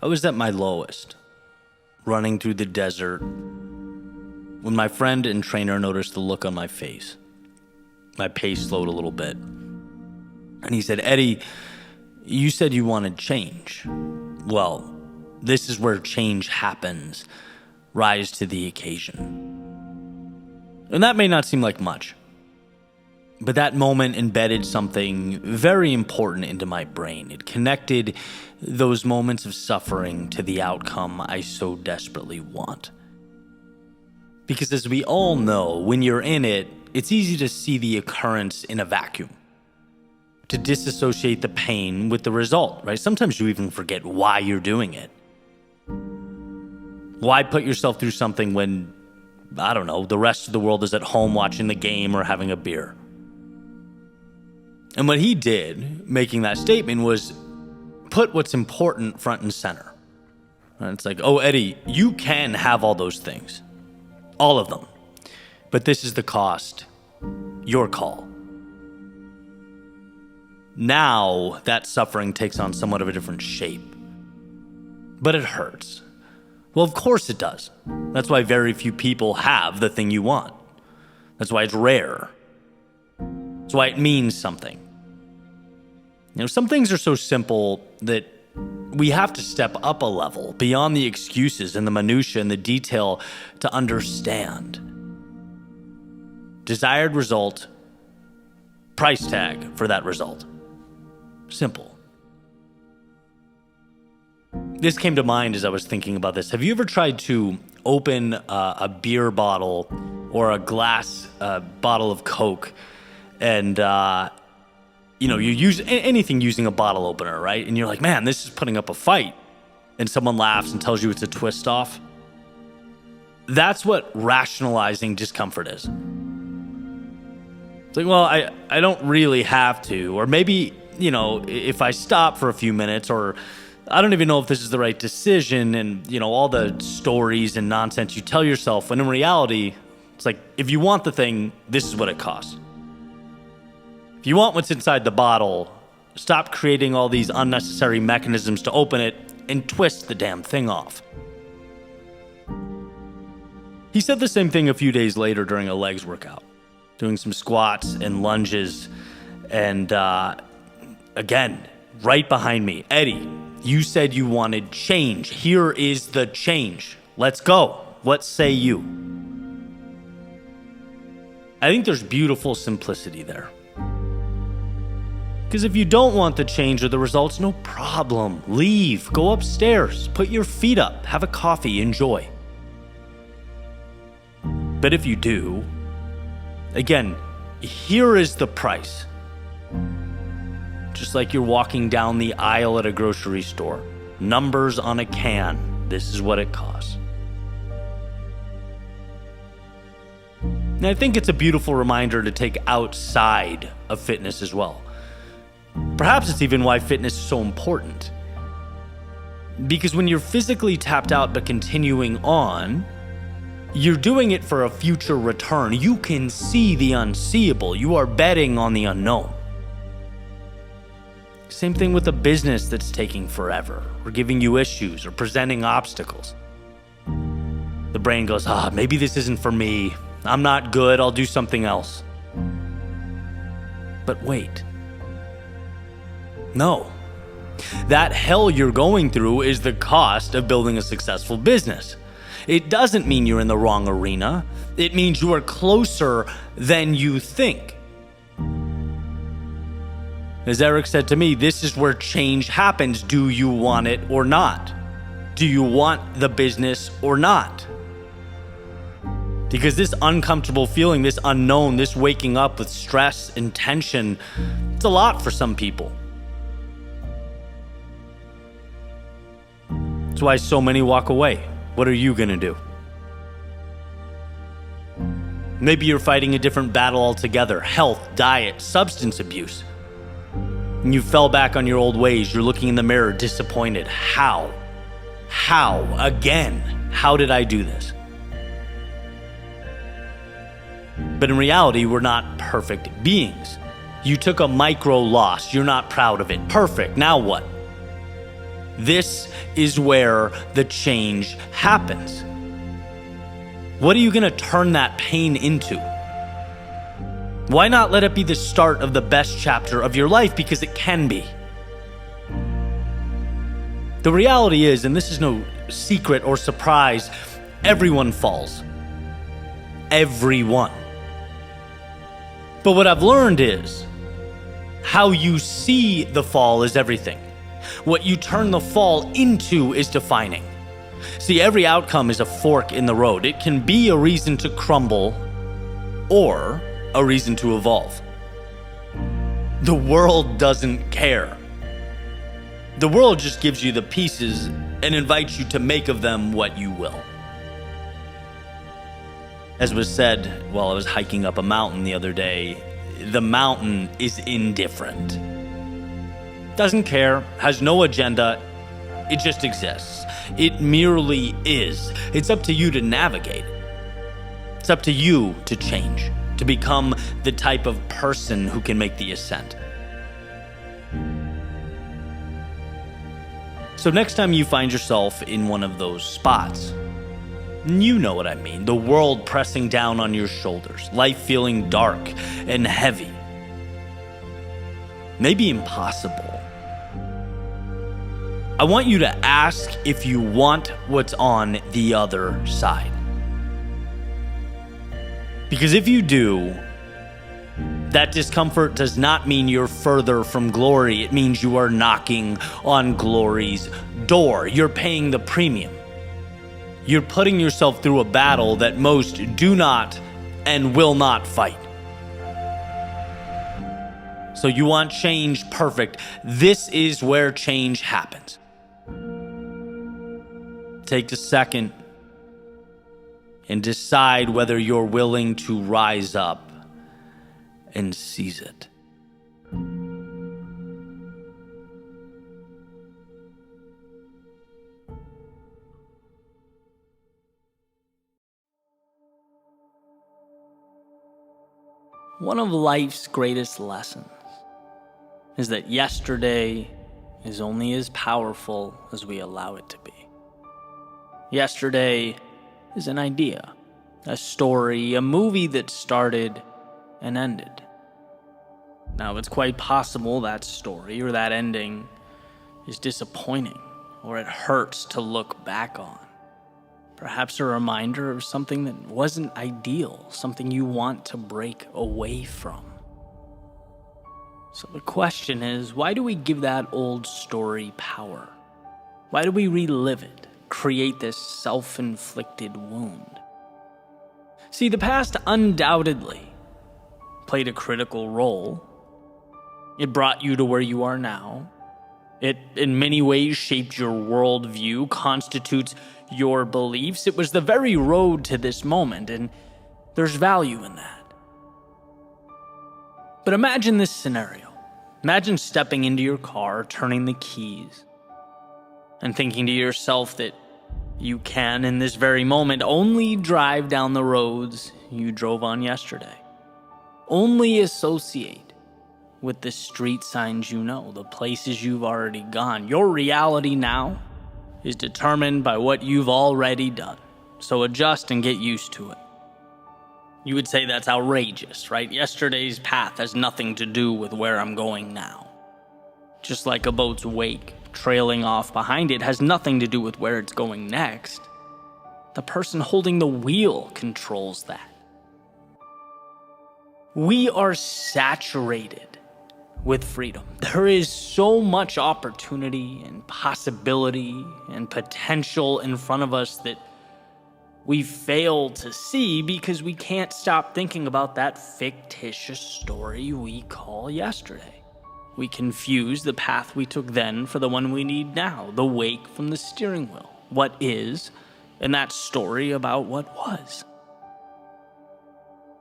I was at my lowest, running through the desert, when my friend and trainer noticed the look on my face. My pace slowed a little bit. And he said, "Eddie, you said you wanted change. Well, this is where change happens. Rise to the occasion." And that may not seem like much, but that moment embedded something very important into my brain. It connected those moments of suffering to the outcome I so desperately want. Because as we all know, when you're in it, it's easy to see the occurrence in a vacuum, to disassociate the pain with the result, right? Sometimes you even forget why you're doing it. Why put yourself through something when, I don't know, the rest of the world is at home watching the game or having a beer? And what he did, making that statement, was put what's important front and center. And it's like, oh, Eddie, you can have all those things. All of them. But this is the cost. Your call. Now, that suffering takes on somewhat of a different shape. But it hurts. Well, of course it does. That's why very few people have the thing you want. That's why it's rare. That's why it means something. You know, some things are so simple that we have to step up a level beyond the excuses and the minutia and the detail to understand. Desired result, price tag for that result. Simple. This came to mind as I was thinking about this. Have you ever tried to open a beer bottle or a glass bottle of Coke and you use anything using a bottle opener, right? And you're like, man, this is putting up a fight. And someone laughs and tells you it's a twist off. That's what rationalizing discomfort is. It's like, well, I don't really have to. Or maybe, if I stop for a few minutes, or I don't even know if this is the right decision, and, all the stories and nonsense you tell yourself, when in reality, it's like, if you want the thing, this is what it costs. If you want what's inside the bottle, stop creating all these unnecessary mechanisms to open it and twist the damn thing off. He said the same thing a few days later during a legs workout, doing some squats and lunges, and again, right behind me, "Eddie, you said you wanted change. Here is the change. Let's go. What say you?" I think there's beautiful simplicity there. Because if you don't want the change or the results, no problem. Leave. Go upstairs. Put your feet up. Have a coffee. Enjoy. But if you do, again, here is the price. Just like you're walking down the aisle at a grocery store. Numbers on a can. This is what it costs. And I think it's a beautiful reminder to take outside of fitness as well. Perhaps it's even why fitness is so important. Because when you're physically tapped out but continuing on, you're doing it for a future return. You can see the unseeable. You are betting on the unknown. Same thing with a business that's taking forever, or giving you issues, or presenting obstacles. The brain goes, maybe this isn't for me. I'm not good. I'll do something else. But wait. No. That hell you're going through is the cost of building a successful business. It doesn't mean you're in the wrong arena. It means you are closer than you think. As Eric said to me, this is where change happens. Do you want it or not? Do you want the business or not? Because this uncomfortable feeling, this unknown, this waking up with stress and tension, it's a lot for some people. That's why so many walk away. What are you going to do? Maybe you're fighting a different battle altogether. Health, diet, substance abuse. And you fell back on your old ways. You're looking in the mirror, disappointed. How? Again? How did I do this? But in reality, we're not perfect beings. You took a micro loss. You're not proud of it. Perfect. Now what? This is where the change happens. What are you going to turn that pain into? Why not let it be the start of the best chapter of your life? Because it can be. The reality is, and this is no secret or surprise, everyone falls. Everyone. But what I've learned is, how you see the fall is everything. What you turn the fall into is defining. See, every outcome is a fork in the road. It can be a reason to crumble or a reason to evolve. The world doesn't care. The world just gives you the pieces and invites you to make of them what you will. As was said while I was hiking up a mountain the other day, the mountain is indifferent. Doesn't care, has no agenda, it just exists. It merely is. It's up to you to navigate it. It's up to you to change, to become the type of person who can make the ascent. So next time you find yourself in one of those spots, you know what I mean, the world pressing down on your shoulders, life feeling dark and heavy, maybe impossible. I want you to ask if you want what's on the other side. Because if you do, that discomfort does not mean you're further from glory. It means you are knocking on glory's door. You're paying the premium. You're putting yourself through a battle that most do not and will not fight. So you want change? Perfect. This is where change happens. Take a second and decide whether you're willing to rise up and seize it. One of life's greatest lessons is that yesterday is only as powerful as we allow it to be. Yesterday is an idea, a story, a movie that started and ended. Now, it's quite possible that story or that ending is disappointing, or it hurts to look back on. Perhaps a reminder of something that wasn't ideal, something you want to break away from. So the question is, why do we give that old story power? Why do we relive it, create this self-inflicted wound? See, the past undoubtedly played a critical role. It brought you to where you are now. It, in many ways, shaped your worldview, constitutes your beliefs. It was the very road to this moment, and there's value in that. But imagine this scenario. Imagine stepping into your car, turning the keys, and thinking to yourself that you can, in this very moment, only drive down the roads you drove on yesterday. Only associate with the street signs you know, the places you've already gone. Your reality now is determined by what you've already done. So adjust and get used to it. You would say that's outrageous, right? Yesterday's path has nothing to do with where I'm going now. Just like a boat's wake trailing off behind it has nothing to do with where it's going next. The person holding the wheel controls that. We are saturated with freedom. There is so much opportunity and possibility and potential in front of us that we fail to see because we can't stop thinking about that fictitious story we call yesterday. We confuse the path we took then for the one we need now, the wake from the steering wheel, what is, and that story about what was.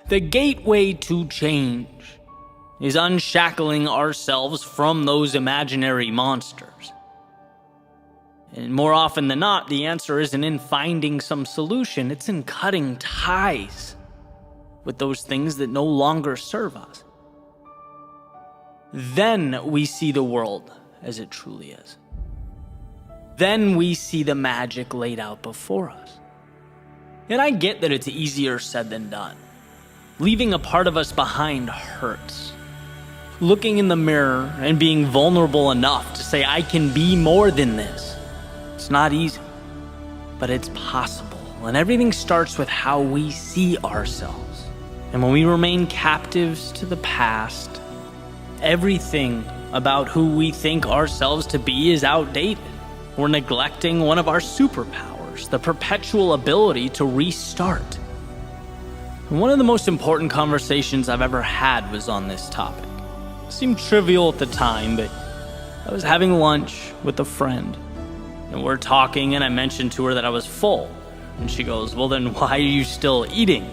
The gateway to change is unshackling ourselves from those imaginary monsters. And more often than not, the answer isn't in finding some solution, it's in cutting ties with those things that no longer serve us. Then we see the world as it truly is. then we see the magic laid out before us. And I get that it's easier said than done. Leaving a part of us behind hurts. Looking in the mirror and being vulnerable enough to say, I can be more than this. It's not easy, but it's possible. And everything starts with how we see ourselves. And when we remain captives to the past, everything about who we think ourselves to be is outdated. We're neglecting one of our superpowers, the perpetual ability to restart. And one of the most important conversations I've ever had was on this topic. It seemed trivial at the time, but I was having lunch with a friend, and we're talking, and I mentioned to her that I was full. And she goes, well, then why are you still eating?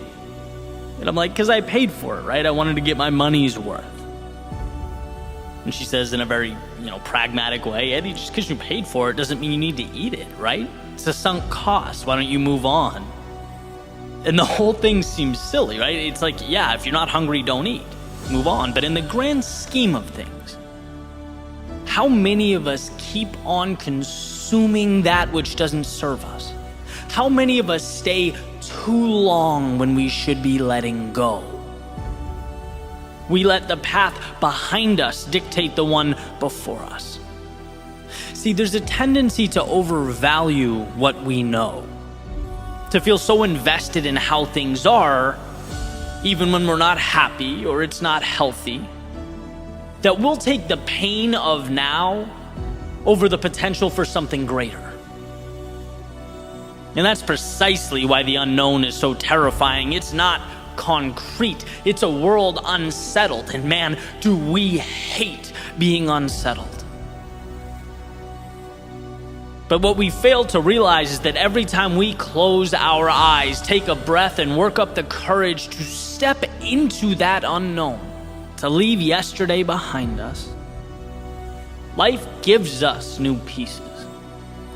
And I'm like, because I paid for it, right? I wanted to get my money's worth. And she says in a very, pragmatic way, Eddie, just because you paid for it doesn't mean you need to eat it, right? It's a sunk cost. Why don't you move on? And the whole thing seems silly, right? It's like, yeah, if you're not hungry, don't eat. Move on. But in the grand scheme of things, how many of us keep on consuming that which doesn't serve us? How many of us stay too long when we should be letting go? We let the path behind us dictate the one before us. See, there's a tendency to overvalue what we know, to feel so invested in how things are, even when we're not happy or it's not healthy, that we'll take the pain of now over the potential for something greater. And that's precisely why the unknown is so terrifying. It's not concrete. It's a world unsettled. And man, do we hate being unsettled. But what we fail to realize is that every time we close our eyes, take a breath, and work up the courage to step into that unknown, to leave yesterday behind us, life gives us new pieces.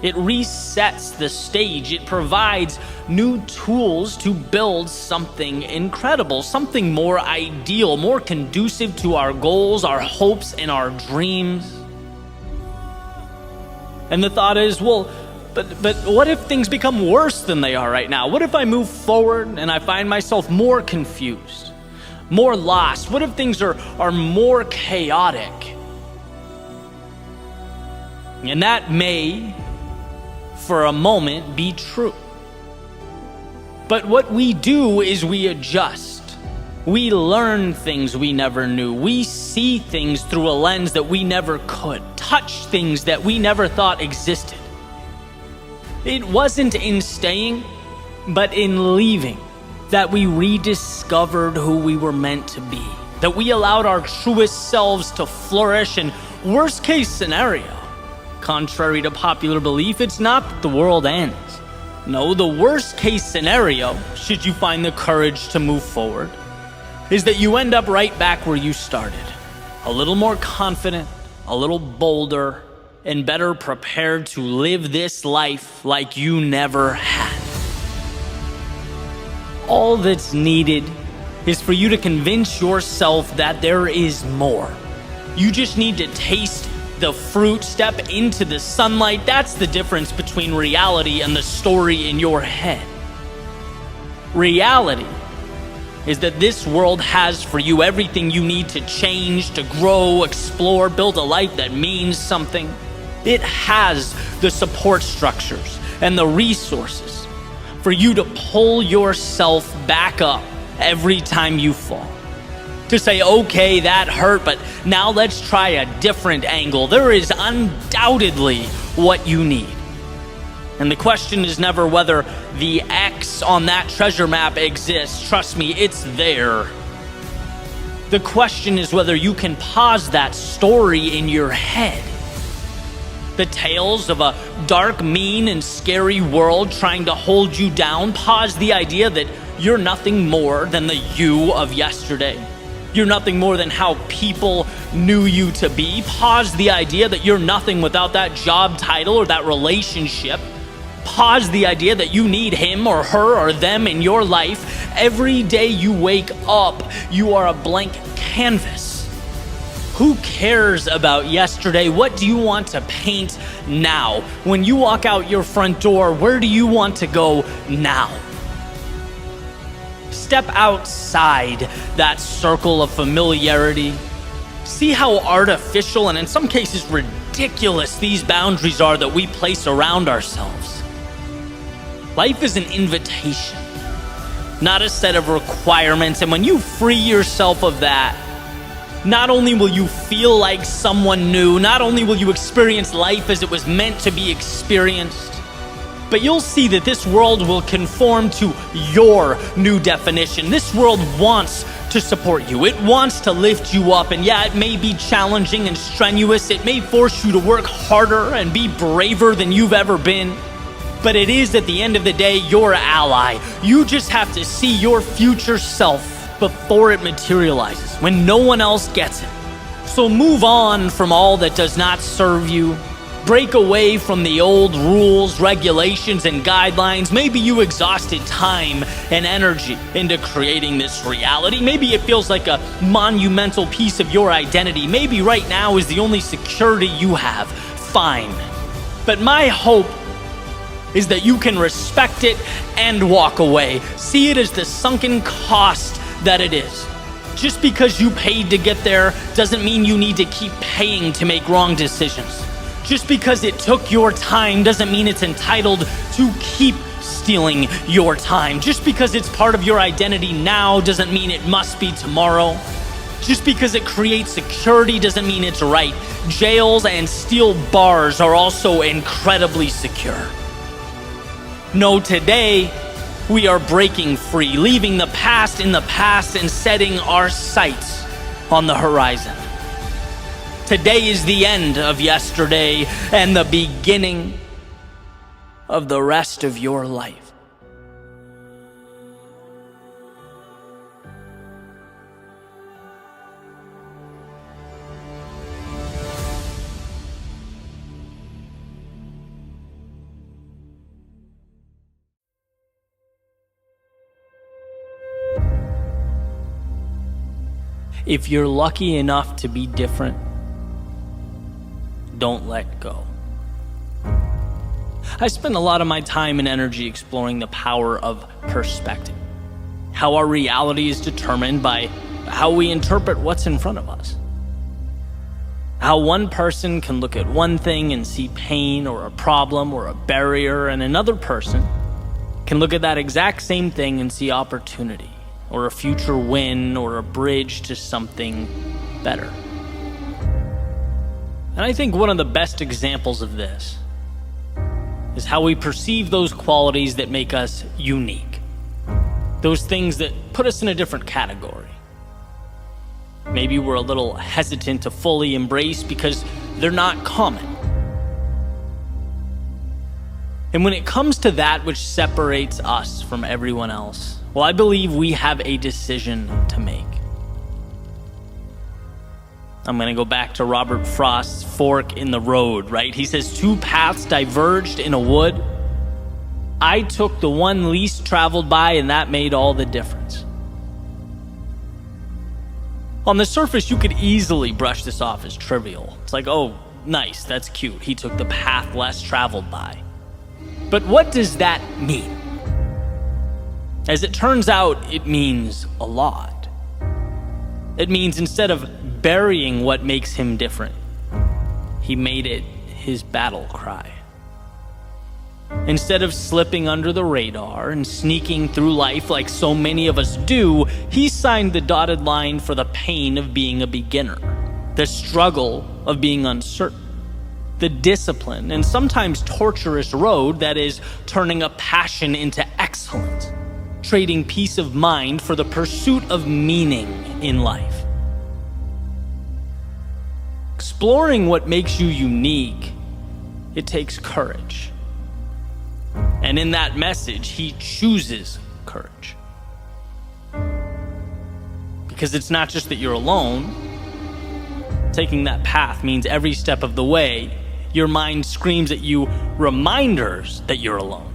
It resets the stage. It provides new tools to build something incredible, something more ideal, more conducive to our goals, our hopes, and our dreams. And the thought is, well, but what if things become worse than they are right now? What if I move forward and I find myself more confused, more lost? What if things are more chaotic? And that may, for a moment, be true. But what we do is we adjust. We learn things we never knew. We see things through a lens that we never could. Touch things that we never thought existed. It wasn't in staying, but in leaving, that we rediscovered who we were meant to be. That we allowed our truest selves to flourish. And worst case scenario, contrary to popular belief, it's not that the world ends. No, the worst case scenario, should you find the courage to move forward, is that you end up right back where you started. A little more confident, a little bolder, and better prepared to live this life like you never had. All that's needed is for you to convince yourself that there is more. You just need to taste the fruit, step into the sunlight. That's the difference between reality and the story in your head. Reality is that this world has for you everything you need to change, to grow, explore, build a life that means something. It has the support structures and the resources for you to pull yourself back up every time you fall. To say, okay, that hurt, but now let's try a different angle. There is undoubtedly what you need. And the question is never whether the X on that treasure map exists. Trust me, it's there. The question is whether you can pause that story in your head. The tales of a dark, mean, and scary world trying to hold you down. Pause the idea that you're nothing more than the you of yesterday. You're nothing more than how people knew you to be. Pause the idea that you're nothing without that job title or that relationship. Pause the idea that you need him or her or them in your life. Every day you wake up, you are a blank canvas. Who cares about yesterday? What do you want to paint now? When you walk out your front door, where do you want to go now? Step outside that circle of familiarity. See how artificial and in some cases ridiculous these boundaries are that we place around ourselves. Life is an invitation, not a set of requirements. And when you free yourself of that, not only will you feel like someone new, not only will you experience life as it was meant to be experienced, but you'll see that this world will conform to your new definition. This world wants to support you. It wants to lift you up. And yeah, it may be challenging and strenuous. It may force you to work harder and be braver than you've ever been. But it is, at the end of the day, your ally. You just have to see your future self before it materializes, when no one else gets it. So move on from all that does not serve you. Break away from the old rules, regulations, and guidelines. Maybe you exhausted time and energy into creating this reality. Maybe it feels like a monumental piece of your identity. Maybe right now is the only security you have. Fine. But my hope is that you can respect it and walk away. See it as the sunken cost that it is. Just because you paid to get there doesn't mean you need to keep paying to make wrong decisions. Just because it took your time doesn't mean it's entitled to keep stealing your time. Just because it's part of your identity now doesn't mean it must be tomorrow. Just because it creates security doesn't mean it's right. Jails and steel bars are also incredibly secure. No, today we are breaking free, leaving the past in the past and setting our sights on the horizon. Today is the end of yesterday and the beginning of the rest of your life. If you're lucky enough to be different, don't let go. I spend a lot of my time and energy exploring the power of perspective. How our reality is determined by how we interpret what's in front of us. How one person can look at one thing and see pain or a problem or a barrier, and another person can look at that exact same thing and see opportunity or a future win or a bridge to something better. And I think one of the best examples of this is how we perceive those qualities that make us unique. Those things that put us in a different category. Maybe we're a little hesitant to fully embrace because they're not common. And when it comes to that which separates us from everyone else, well, I believe we have a decision to make. I'm going to go back to Robert Frost's fork in the road, right? He says, 2 paths diverged in a wood. I took the one least traveled by, and that made all the difference. On the surface, you could easily brush this off as trivial. It's like, oh, nice, that's cute. He took the path less traveled by. But what does that mean? As it turns out, it means a lot. It means instead of burying what makes him different, he made it his battle cry. Instead of slipping under the radar and sneaking through life like so many of us do, he signed the dotted line for the pain of being a beginner, the struggle of being uncertain, the discipline and sometimes torturous road that is turning a passion into excellence, trading peace of mind for the pursuit of meaning in life. Exploring what makes you unique, it takes courage. And in that message, he chooses courage. Because it's not just that you're alone. Taking that path means every step of the way, your mind screams at you reminders that you're alone.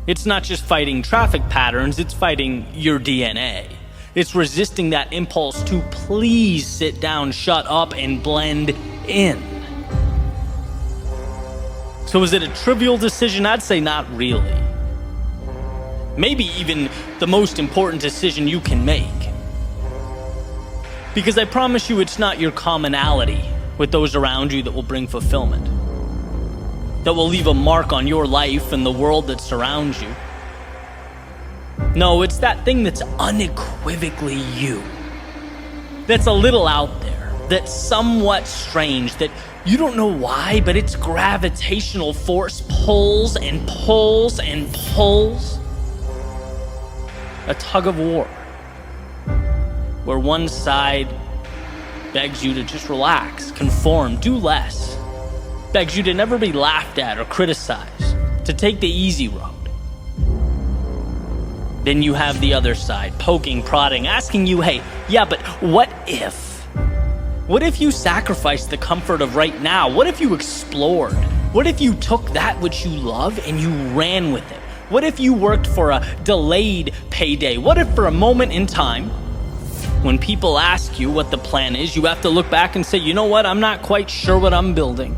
It's not just fighting traffic patterns, it's fighting your DNA. It's resisting that impulse to please sit down, shut up, and blend in. So is it a trivial decision? I'd say not really. Maybe even the most important decision you can make. Because I promise you it's not your commonality with those around you that will bring fulfillment, that will leave a mark on your life and the world that surrounds you. No, it's that thing that's unequivocally you, that's a little out there, that's somewhat strange, that you don't know why, but its gravitational force pulls and pulls and pulls. A tug of war, where one side begs you to just relax, conform, do less, begs you to never be laughed at or criticized, to take the easy road. Then you have the other side, poking, prodding, asking you, hey, yeah, but what if? What if you sacrificed the comfort of right now? What if you explored? What if you took that which you love and you ran with it? What if you worked for a delayed payday? What if for a moment in time, when people ask you what the plan is, you have to look back and say, you know what, I'm not quite sure what I'm building,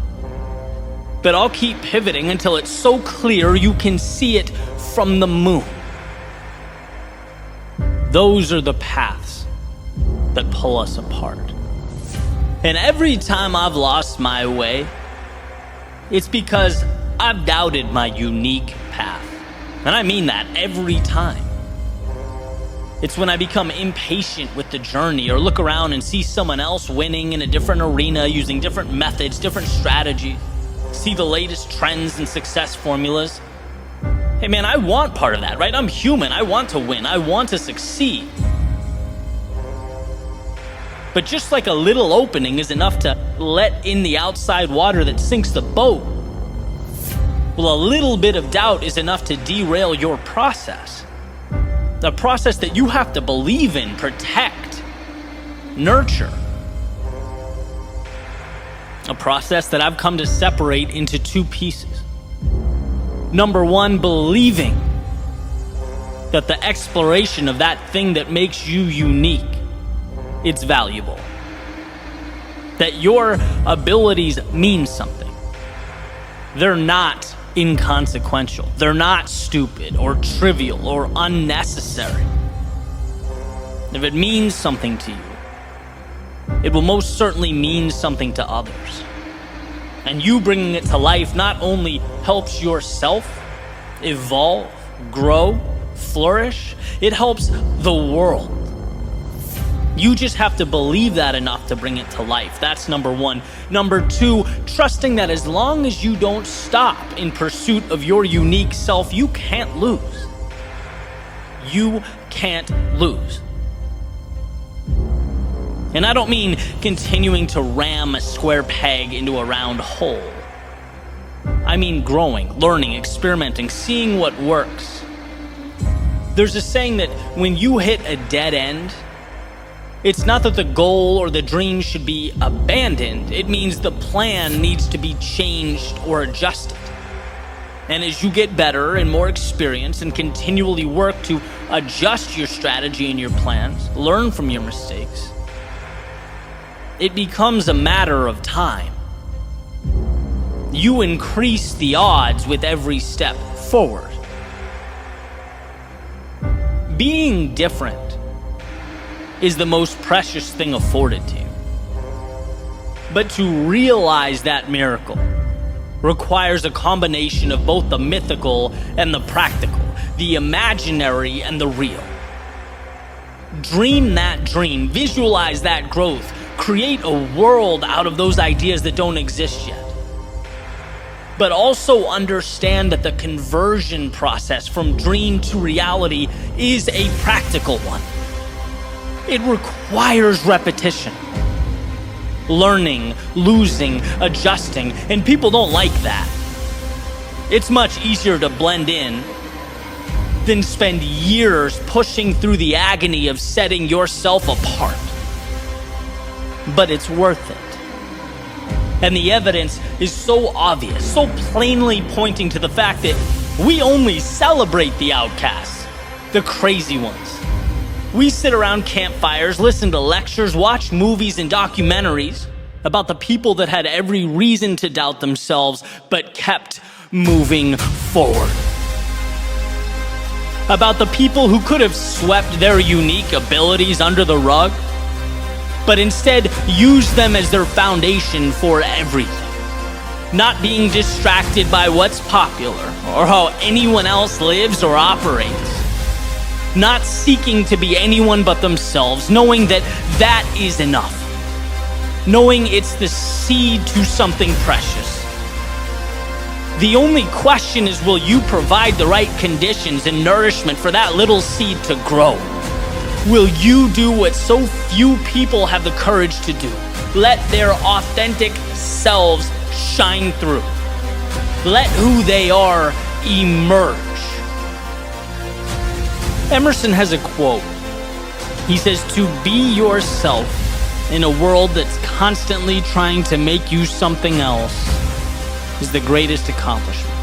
but I'll keep pivoting until it's so clear you can see it from the moon. Those are the paths that pull us apart. And every time I've lost my way, it's because I've doubted my unique path. And I mean that every time. It's when I become impatient with the journey or look around and see someone else winning in a different arena using different methods, different strategies, see the latest trends and success formulas. Hey man, I want part of that, right? I'm human. I want to win. I want to succeed. But just like a little opening is enough to let in the outside water that sinks the boat, well, a little bit of doubt is enough to derail your process. A process that you have to believe in, protect, nurture. A process that I've come to separate into two pieces. Number one, believing that the exploration of that thing that makes you unique, it's valuable. That your abilities mean something. They're not inconsequential. They're not stupid or trivial or unnecessary. If it means something to you, it will most certainly mean something to others. And you bringing it to life not only helps yourself evolve, grow, flourish, it helps the world. You just have to believe that enough to bring it to life. That's number one. Number two, trusting that as long as you don't stop in pursuit of your unique self, you can't lose. You can't lose. And I don't mean continuing to ram a square peg into a round hole. I mean growing, learning, experimenting, seeing what works. There's a saying that when you hit a dead end, it's not that the goal or the dream should be abandoned. It means the plan needs to be changed or adjusted. And as you get better and more experienced and continually work to adjust your strategy and your plans, learn from your mistakes, it becomes a matter of time. You increase the odds with every step forward. Being different is the most precious thing afforded to you. But to realize that miracle requires a combination of both the mythical and the practical, the imaginary and the real. Dream that dream, visualize that growth, create a world out of those ideas that don't exist yet. But also understand that the conversion process from dream to reality is a practical one. It requires repetition. Learning, losing, adjusting, and people don't like that. It's much easier to blend in than spend years pushing through the agony of setting yourself apart. But it's worth it. And the evidence is so obvious, so plainly pointing to the fact that we only celebrate the outcasts, the crazy ones, We sit around campfires, listen to lectures, watch movies and documentaries about the people that had every reason to doubt themselves but kept moving forward. About the people who could have swept their unique abilities under the rug, but instead used them as their foundation for everything. Not being distracted by what's popular or how anyone else lives or operates. Not seeking to be anyone but themselves, knowing that that is enough. Knowing it's the seed to something precious. The only question is, will you provide the right conditions and nourishment for that little seed to grow? Will you do what so few people have the courage to do? Let their authentic selves shine through. Let who they are emerge. Emerson has a quote. He says, "To be yourself in a world that's constantly trying to make you something else is the greatest accomplishment."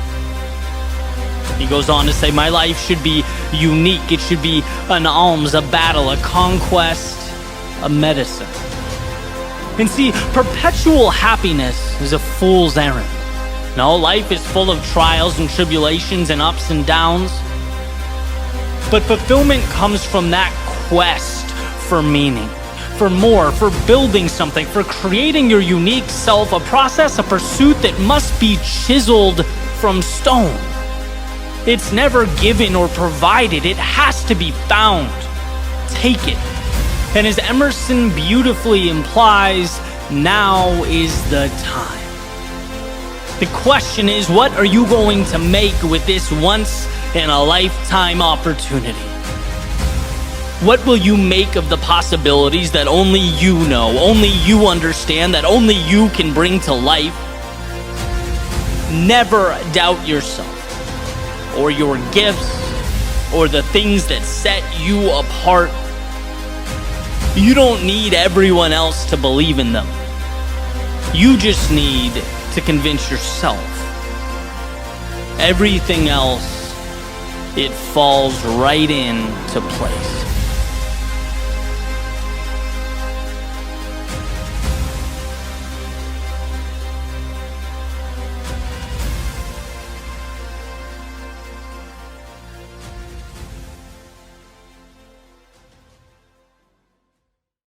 He goes on to say, "My life should be unique. It should be an alms, a battle, a conquest, a medicine." And see, perpetual happiness is a fool's errand. No, life is full of trials and tribulations and ups and downs. But fulfillment comes from that quest for meaning, for more, for building something, for creating your unique self, a process, a pursuit that must be chiseled from stone. It's never given or provided. It has to be found. Take it. And as Emerson beautifully implies, now is the time. The question is, what are you going to make with this once-in-a-lifetime opportunity? What will you make of the possibilities that only you know, only you understand, that only you can bring to life? Never doubt yourself, or your gifts, or the things that set you apart. You don't need everyone else to believe in them. You just need to convince yourself. Everything else, it falls right into place.